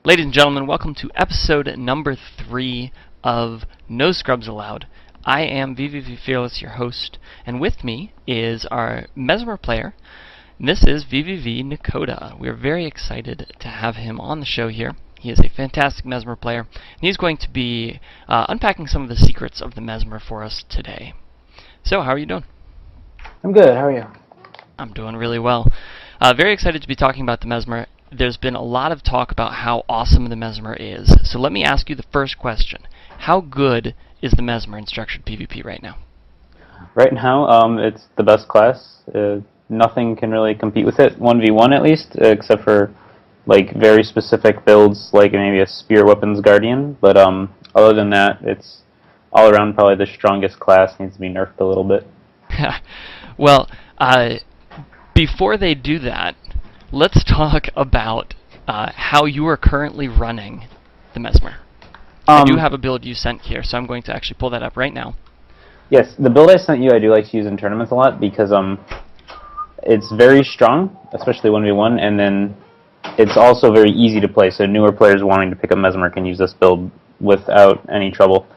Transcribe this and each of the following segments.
Ladies and gentlemen, welcome to episode number 3 of No Scrubs Allowed. I am vVv Fearless, your host, and with me is our Mesmer player. And this is vVv Nikota. We are very excited to have him on the show here. He is a fantastic Mesmer player, and he's going to be unpacking some of the secrets of the Mesmer for us today. So, how are you doing? I'm good. How are you? I'm doing really well. Very excited to be talking about the Mesmer. There's been a lot of talk about how awesome the Mesmer is. So let me ask you the first question. How good is the Mesmer in structured PvP right now? Right now, it's the best class. Nothing can really compete with it, 1v1 at least, except for like very specific builds like maybe a Spear Weapons Guardian. But other than that, it's all around probably the strongest class. Needs to be nerfed a little bit. Well, before they do that, let's talk about how you are currently running the Mesmer. I do have a build you sent here, so I'm going to actually pull that up right now. Yes, the build I sent you I do like to use in tournaments a lot because it's very strong, especially 1v1, and then it's also very easy to play, so newer players wanting to pick up Mesmer can use this build without any trouble.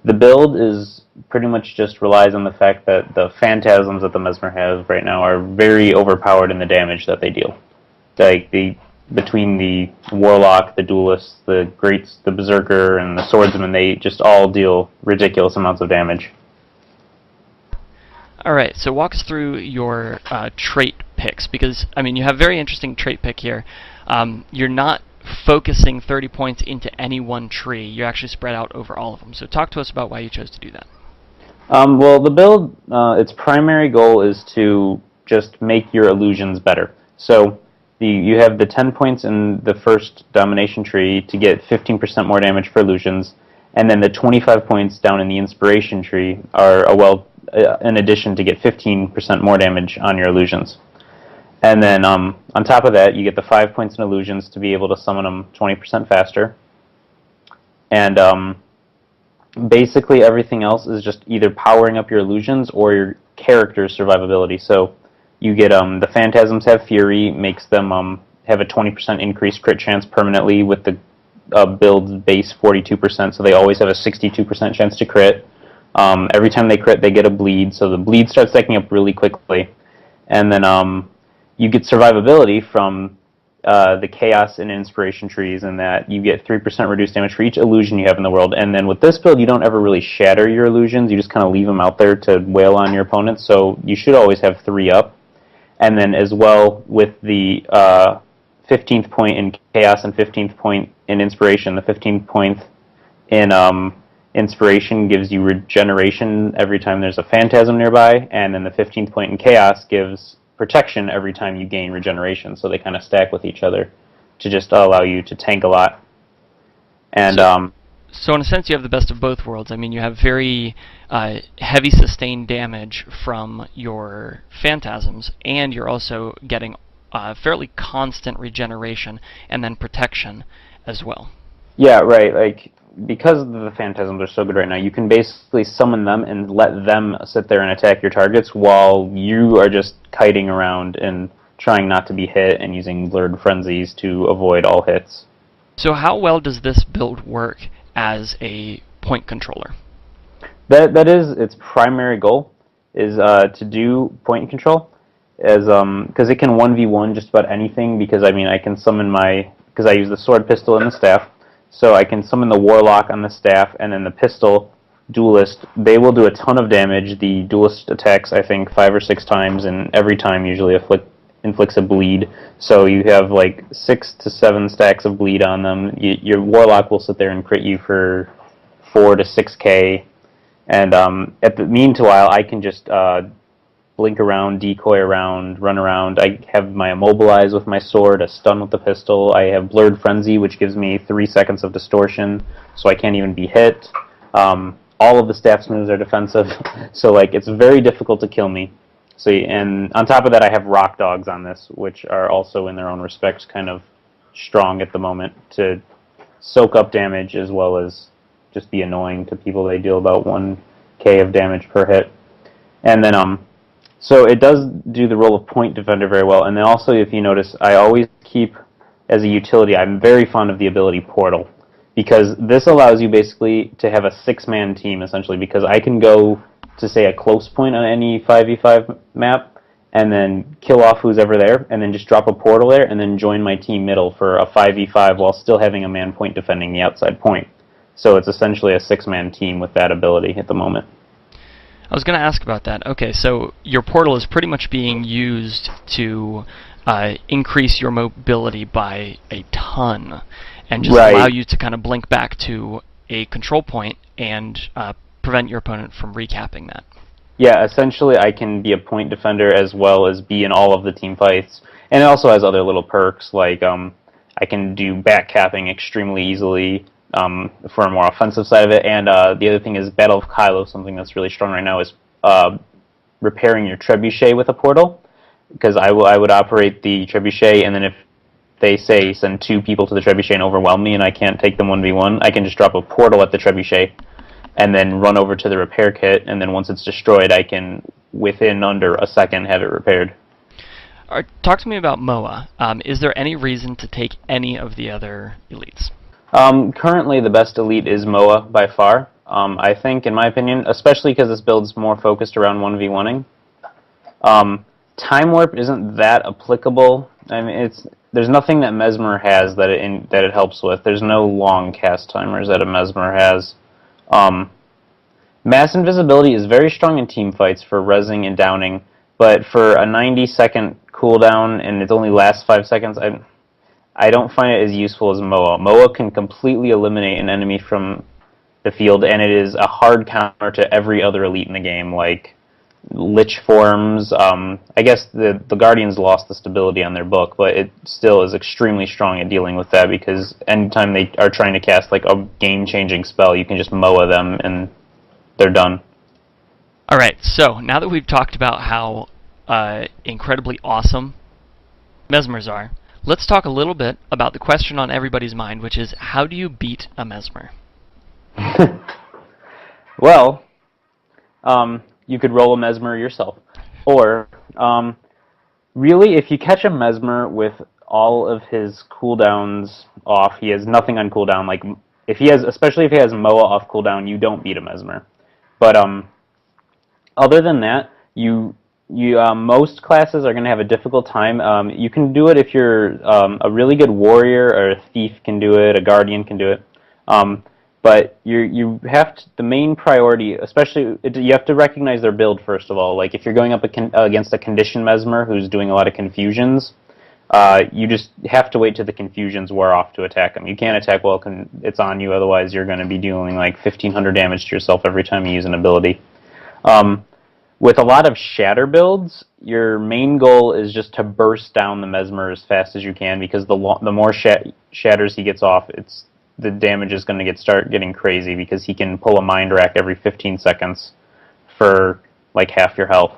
The build is pretty much just relies on the fact that the phantasms that the Mesmer has right now are very overpowered in the damage that they deal. Like between the Warlock, the Duelist, the Greats, the Berserker, and the Swordsman, they just all deal ridiculous amounts of damage. Alright, so walk us through your trait picks, because, I mean, you have a very interesting trait pick here. You're not focusing 30 points into any one tree. You're actually spread out over all of them. So talk to us about why you chose to do that. Well, the build, its primary goal is to just make your illusions better. So you have the 10 points in the first domination tree to get 15% more damage for illusions, and then the 25 points down in the inspiration tree are in addition to get 15% more damage on your illusions. And then on top of that, you get the 5 points in illusions to be able to summon them 20% faster. And basically everything else is just either powering up your illusions or your character's survivability. So you get the phantasms have fury, makes them have a 20% increased crit chance permanently with the build's base 42%, so they always have a 62% chance to crit. Every time they crit, they get a bleed, so the bleed starts stacking up really quickly. And then you get survivability from the chaos and inspiration trees, in that you get 3% reduced damage for each illusion you have in the world. And then with this build, you don't ever really shatter your illusions. You just kind of leave them out there to wail on your opponents. So you should always have 3 up. And then as well with the 15th point in chaos and 15th point in inspiration, the 15th point in inspiration gives you regeneration every time there's a phantasm nearby, and then the 15th point in chaos gives protection every time you gain regeneration, so they kind of stack with each other to just allow you to tank a lot. And so in a sense, you have the best of both worlds. I mean, you have very heavy sustained damage from your phantasms, and you're also getting fairly constant regeneration and then protection as well. Yeah, right. Like, because the phantasms are so good right now, you can basically summon them and let them sit there and attack your targets while you are just kiting around and trying not to be hit and using blurred frenzies to avoid all hits. So how well does this build work as a point controller? That is its primary goal, is to do point control, as because it can 1v1 just about anything, because I mean I can summon because I use the sword, pistol, and the staff. So I can summon the Warlock on the staff, and then the pistol, Duelist, they will do a ton of damage. The Duelist attacks, I think, 5 or 6 times, and every time usually inflicts a bleed. So you have like 6 to 7 stacks of bleed on them. Your Warlock will sit there and crit you for 4 to 6k. And at the meanwhile, I can just blink around, decoy around, run around. I have my Immobilize with my sword, a stun with the pistol. I have Blurred Frenzy, which gives me 3 seconds of distortion, so I can't even be hit. All of the staff's moves are defensive, so like it's very difficult to kill me. So, and on top of that, I have Rock Dogs on this, which are also in their own respects kind of strong at the moment to soak up damage as well as just be annoying to people. They deal about 1k of damage per hit. And then so it does do the role of point defender very well. And then also, if you notice, I always keep as a utility, I'm very fond of the ability Portal, because this allows you basically to have a 6-man team, essentially, because I can go to, say, a close point on any 5v5 map, and then kill off who's ever there, and then just drop a portal there, and then join my team middle for a 5v5 while still having a man point defending the outside point. So it's essentially a 6-man team with that ability at the moment. I was going to ask about that. Okay, so your portal is pretty much being used to increase your mobility by a ton, and just allow you to kind of blink back to a control point and prevent your opponent from recapping that. Yeah, essentially I can be a point defender as well as be in all of the team fights. And it also has other little perks, like I can do backcapping extremely easily for a more offensive side of it. And the other thing is Battle of Kylo, something that's really strong right now, is repairing your trebuchet with a portal. Because I would operate the trebuchet, and then if they say send 2 people to the trebuchet and overwhelm me and I can't take them 1v1, I can just drop a portal at the trebuchet and then run over to the repair kit, and then once it's destroyed, I can, within under a second, have it repaired. Talk to me about MOA. Is there any reason to take any of the other elites? Currently, the best elite is MOA by far. I think, in my opinion, especially because this build's more focused around 1v1ing. Time Warp isn't that applicable. I mean, there's nothing that Mesmer has that it helps with. There's no long cast timers that a Mesmer has. Mass Invisibility is very strong in team fights for rezzing and downing, but for a 90-second cooldown and it only lasts 5 seconds, I don't find it as useful as MOA. MOA can completely eliminate an enemy from the field, and it is a hard counter to every other elite in the game, like Lich Forms. I guess the Guardians lost the stability on their book, but it still is extremely strong at dealing with that, because anytime they are trying to cast like a game-changing spell, you can just MOA them and they're done. Alright, so now that we've talked about how incredibly awesome Mesmers are, let's talk a little bit about the question on everybody's mind, which is, how do you beat a Mesmer? Well, you could roll a Mesmer yourself. Or, really, if you catch a Mesmer with all of his cooldowns off, he has nothing on cooldown, like, especially if he has MOA off cooldown, you don't beat a Mesmer. But, other than that, most classes are going to have a difficult time. You can do it if you're a really good warrior, or a thief can do it, a guardian can do it. But you have to, the main priority, especially, you have to recognize their build first of all. Like if you're going up against a condition Mesmer who's doing a lot of confusions, you just have to wait till the confusions wear off to attack them. You can't attack while it's on you, otherwise you're going to be dealing like 1,500 damage to yourself every time you use an ability. With a lot of shatter builds, your main goal is just to burst down the Mesmer as fast as you can, because the more shatters he gets off, the damage is going to start getting crazy, because he can pull a mind rack every 15 seconds for like half your health.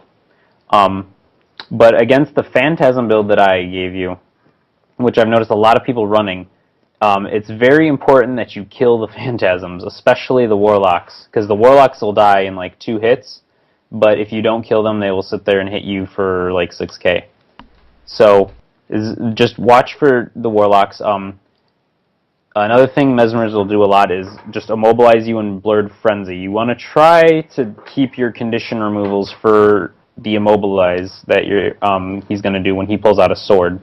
But against the Phantasm build that I gave you, which I've noticed a lot of people running, it's very important that you kill the Phantasms, especially the Warlocks, because the Warlocks will die in like 2 hits, but if you don't kill them, they will sit there and hit you for like 6k. So just watch for the Warlocks. Another thing Mesmers will do a lot is just immobilize you in Blurred Frenzy. You want to try to keep your condition removals for the immobilize that he's going to do when he pulls out a sword.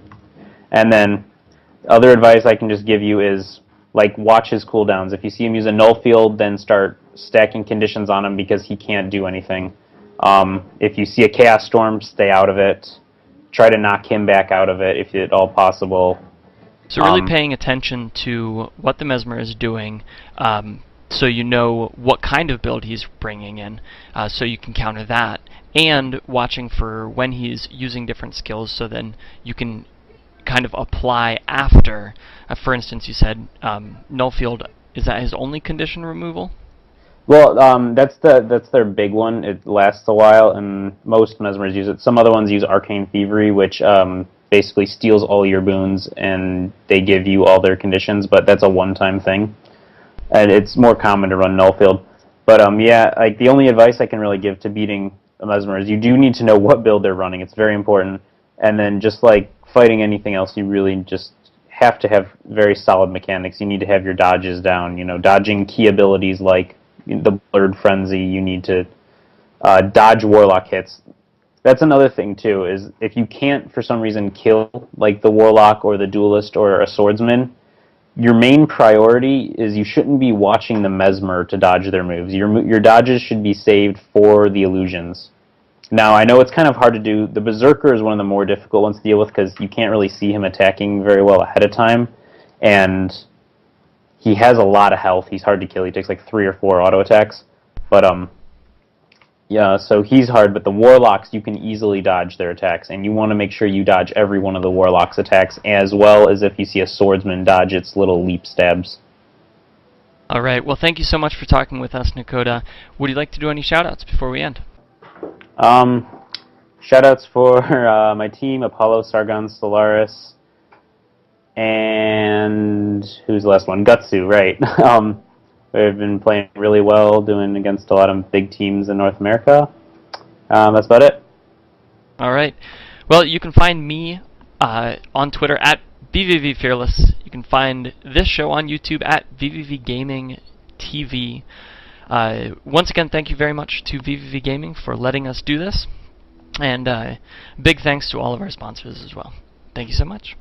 And then other advice I can just give you is, like, watch his cooldowns. If you see him use a null field, then start stacking conditions on him, because he can't do anything. If you see a Chaos Storm, stay out of it. Try to knock him back out of it if at all possible. So really paying attention to what the Mesmer is doing, so you know what kind of build he's bringing in, so you can counter that, and watching for when he's using different skills, so then you can kind of apply after. For instance, you said null field, is that his only condition removal? Well, that's their big one. It lasts a while, and most Mesmers use it. Some other ones use Arcane Thievery, which basically steals all your boons, and they give you all their conditions, but that's a one-time thing. And it's more common to run null field. But yeah, like the only advice I can really give to beating a Mesmer is you do need to know what build they're running. It's very important. And then just like fighting anything else, you really just have to have very solid mechanics. You need to have your dodges down. You know, dodging key abilities like the Blurred Frenzy. You need to dodge Warlock hits. That's another thing too. Is if you can't for some reason kill like the Warlock or the Duelist or a Swordsman, your main priority is you shouldn't be watching the Mesmer to dodge their moves. Your dodges should be saved for the illusions. Now, I know it's kind of hard to do. The Berserker is one of the more difficult ones to deal with because you can't really see him attacking very well ahead of time, and he has a lot of health. He's hard to kill. He takes like 3 or 4 auto attacks. But yeah, so he's hard, but the Warlocks, you can easily dodge their attacks, and you want to make sure you dodge every one of the Warlocks' attacks, as well as if you see a Swordsman, dodge its little leap stabs. Alright, well thank you so much for talking with us, Nikota. Would you like to do any shoutouts before we end? Shoutouts for my team, Apollo, Sargon, Solaris, and who's the last one? Gutsu, right. We've been playing really well, doing against a lot of big teams in North America. That's about it. Alright. Well, you can find me on Twitter at vVvFearless. You can find this show on YouTube at vVv Gaming TV. Once again, thank you very much to vVv Gaming for letting us do this. And big thanks to all of our sponsors as well. Thank you so much.